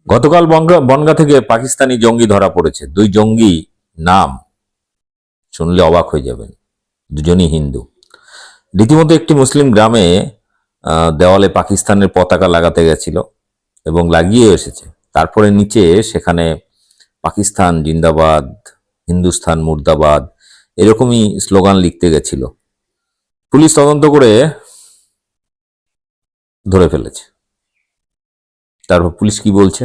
গতকাল বনগাঁ থেকে পাকিস্তানি জঙ্গি ধরা পড়েছে। দুই জঙ্গি নাম শুনলে অবাক হয়ে যাবেন, দুজনই হিন্দু। রীতিমতো একটি মুসলিম গ্রামে দেওয়ালে পাকিস্তানের পতাকা লাগাতে গেছিল এবং লাগিয়ে এসেছে। তারপরে নিচে সেখানে পাকিস্তান জিন্দাবাদ, হিন্দুস্তান মুর্দাবাদ এরকমই স্লোগান লিখতে গেছিল। পুলিশ তদন্ত করে ধরে ফেলেছে। তারপর পুলিশ কি বলছে,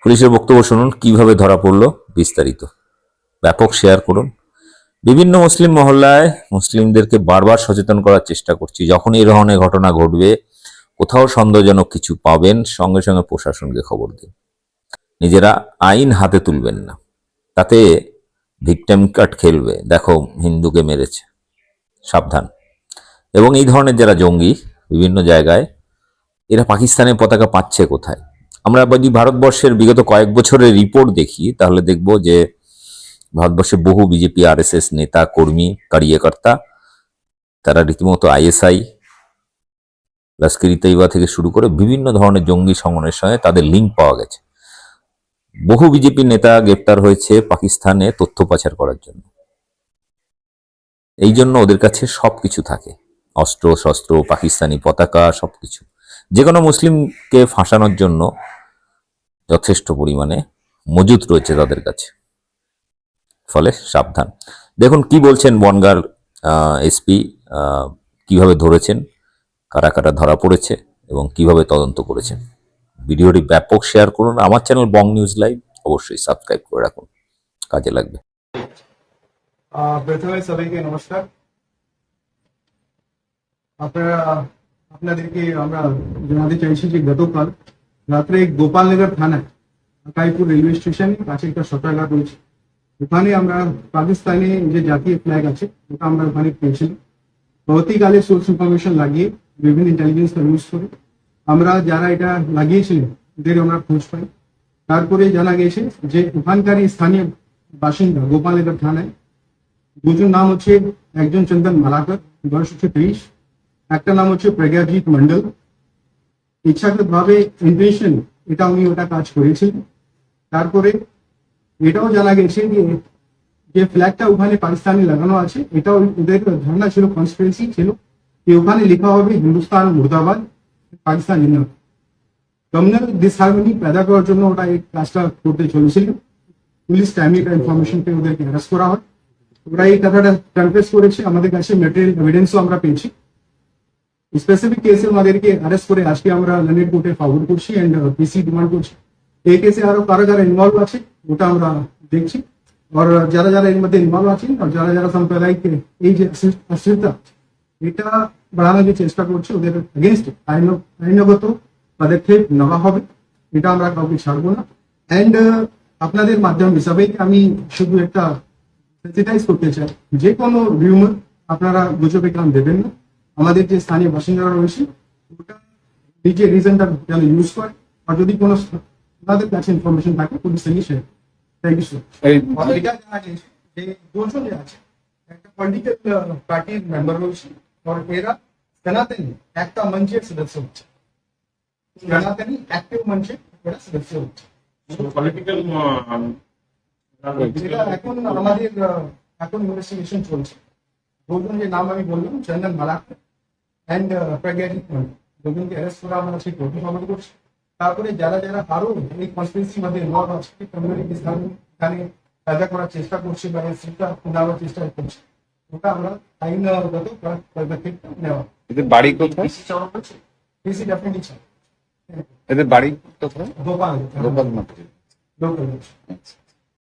পুলিশের বক্তব্য শুনুন, কিভাবে ধরা পড়লো বিস্তারিত। ব্যাপক শেয়ার করুন। বিভিন্ন মুসলিম মহল্লায় মুসলিমদেরকে বারবার সচেতন করার চেষ্টা করছি, যখন এই ধরনের ঘটনা ঘটবে, কোথাও সন্দেহজনক কিছু পাবেন, সঙ্গে সঙ্গে প্রশাসনকে খবর দিন। নিজেরা আইন হাতে তুলবেন না, তাতে ভিকটিম কার্ড খেলবে, দেখো হিন্দুকে মেরেছে, সাবধান। এবং এই ধরনের যারা জঙ্গি বিভিন্ন জায়গায়, এরা পাকিস্তানের পতাকা পাচ্ছে কোথায়? আমরা যদি ভারতবর্ষের বিগত কয়েক বছরের রিপোর্ট দেখি, তাহলে দেখব যে ভারতবর্ষে বহু বিজেপি আরএসএস নেতা কর্মী কার্যকর্তা, তারা রীতিমতো আইএসআই, লস্কর ই তৈবা থেকে শুরু করে বিভিন্ন ধরনের জঙ্গি সংগঠনের সঙ্গে তাদের লিঙ্ক পাওয়া গেছে। বহু বিজেপি নেতা গ্রেপ্তার হয়েছে পাকিস্তানে তথ্য পাচার করার জন্য। এই জন্য ওদের কাছে সবকিছু থাকে, অস্ত্র শস্ত্র, পাকিস্তানি পতাকা, সবকিছু। যে কোনো মুসলিমকে ফাঁসানোর জন্য যথেষ্ট পরিমাণে মজুত রয়েছে তাদের কাছে। ফলে সাবধান। দেখুন কি বলছেন বনগাঁর এসপি, কিভাবে ধরেছেন, কারা কারা ধরা পড়েছে এবং কিভাবে তদন্ত করেছেন। ভিডিওটি ব্যাপক শেয়ার করুন। আমার চ্যানেল বং নিউজ লাইভ অবশ্যই সাবস্ক্রাইব করে রাখুন, কাজে লাগবে। প্রথমে সবাইকে নমস্কার। আপনাদেরকে আমরা জানাতে চাইছি যে গতকাল রাত্রে গোপালনগর থানায় আকাইপুর রেলওয়ে স্টেশনে কাছে একটা শৌচাগার রয়েছে, ওখানে আমরা পাকিস্তানি যে জাতীয় ফ্ল্যাগ আছে ওটা আমরা ওখানে পেয়েছিলাম। পরবর্তীকালে সোর্স ইনফরমেশন লাগিয়ে বিভিন্ন ইন্টেলিজেন্স ইউজ করে আমরা যারা এটা লাগিয়েছিলেন ওদের আমরা খোঁজ পাই। তারপরে জানা গেছে যে ওখানকারই স্থানীয় বাসিন্দা গোপালনগর থানায় দুজন নাম হচ্ছে, একজন চন্দন মালাকর, বয়স হচ্ছে 23, একটা নাম হচ্ছে প্রজ্ঞাজিৎ মন্ডল। ইচ্ছাকৃত ভাবে ইন্টেনশন এটা উনি ওটা কাজ করেছিলেন। তারপরে এটাও জানা গেছে যে ফ্ল্যাগটা ওখানে পাকিস্তানি লাগানো আছে, এটাও ওদের ধারণা ছিল, কনস্পিরেসি ছিল যে ওখানে লেখা হবে হিন্দুস্তান মুর্দাবাদ, পাকিস্তান জিন্দাবাদ। কমিউনাল ডিসহারমনি পেদা করার জন্য ওটা এই কাজটা করতে চলেছিল। পুলিশ টাইমলি ইনফরমেশন পেয়ে ওদেরকে অ্যারেস্ট করা হয়। ওরা এই কথাটা কনফেস করেছে, আমাদের কাছে ম্যাটেরিয়াল এভিডেন্সও আমরা পেয়েছি। স্পেসিফিক কেসে আমাদেরকে অ্যারেস্ট করে আজকে আমরা লন্ডন কোর্টে ফরওয়ার্ড করছি এন্ড পিসি ডিমান্ড করছি। এই কেসে আরো কারা যারা ইনভলভ আছে ওটা আমরা দেখছি, আর যারা যারা এর মধ্যে ইনভলভ আছেন আর যারা যারা সাম্প্রদায়িক এই যে অস্থিরতা এটা বাড়ানোর যে চেষ্টা করছে ওদের এগেনস্ট আইনগত পদক্ষেপ নেওয়া হবে, এটা আমরা কাউকে ছাড়বো না। অ্যান্ড আপনাদের মাধ্যম হিসাবে আমি শুধু একটা সেন্সিটাইজ করতে চাই, যে কোনো রিউমার আপনারা গুজবে কান দেবেন না। আমাদের যে স্থানীয় বাসিন্দারা রয়েছে ওটা নিজে রিজনটা যেন ইউজ করে, আর যদি কোনো আপনাদের কাছে ইনফরমেশন থাকে পুলিশ সঙ্গে শেয়ার। Thank you sir. এটা জানা গেছে যে দুজন যে আছে একটা পলিটিক্যাল পার্টির মেম্বার রয়েছে, আর এরা সনাতনী একটা মঞ্চের সদস্য হচ্ছে, সনাতনী অ্যাক্টিভ মঞ্চের এরা সদস্য হচ্ছে। পলিটিক্যাল যেটা এখন আমাদের এখন ইনভেস্টিগেশন চলছে। দুজন যে নাম আমি বললাম, চন্দন মালাকর অ্যান্ড প্রজ্ঞাজিৎ মন্ডল, দুজনকে অ্যারেস্ট করা আমরা সেই কোর্টে ফরওয়ার্ড করছি। তারপরে যারা যারা আরো এই কনস্পিরেসির মধ্যে ইনভলভ আছে, কমিউনিটি এখানে কাজা করার চেষ্টা করছে বা সেটা নেওয়ার চেষ্টা করছে, ওটা আমরা আইনগত পদক্ষেপ নেওয়া। এদের বাড়ি কোথায়? পিসি ডেফিনেটলি চাই। এদের বাড়ি কোথায়? গোপাল গোপাল মাঠ। লোকাল।